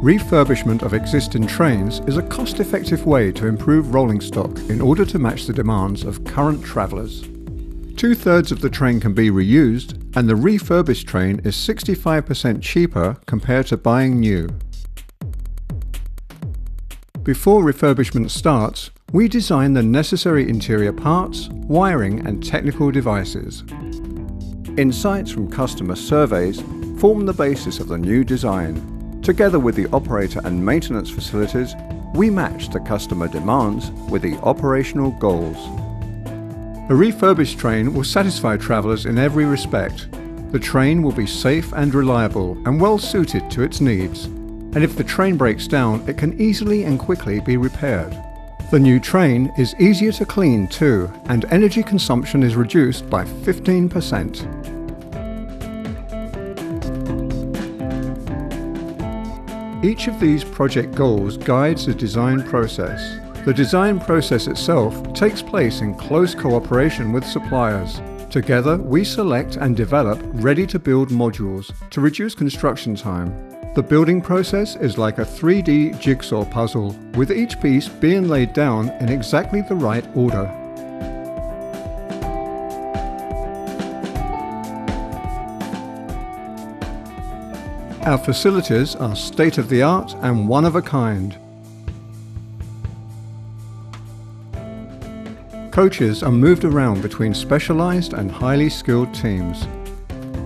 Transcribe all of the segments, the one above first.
Refurbishment of existing trains is a cost-effective way to improve rolling stock in order to match the demands of current travellers. 2/3 of the train can be reused, and the refurbished train is 65% cheaper compared to buying new. Before refurbishment starts, we design the necessary interior parts, wiring and technical devices. Insights from customer surveys form the basis of the new design. Together with the operator and maintenance facilities, we match the customer demands with the operational goals. A refurbished train will satisfy travellers in every respect. The train will be safe and reliable and well suited to its needs. And if the train breaks down, it can easily and quickly be repaired. The new train is easier to clean too, and energy consumption is reduced by 15%. Each of these project goals guides the design process. The design process itself takes place in close cooperation with suppliers. Together, we select and develop ready-to-build modules to reduce construction time. The building process is like a 3D jigsaw puzzle, with each piece being laid down in exactly the right order. Our facilities are state-of-the-art and one-of-a-kind. Coaches are moved around between specialised and highly skilled teams.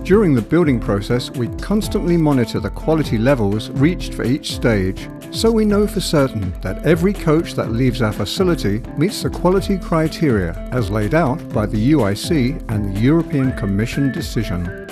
During the building process, we constantly monitor the quality levels reached for each stage, so we know for certain that every coach that leaves our facility meets the quality criteria as laid out by the UIC and the European Commission decision.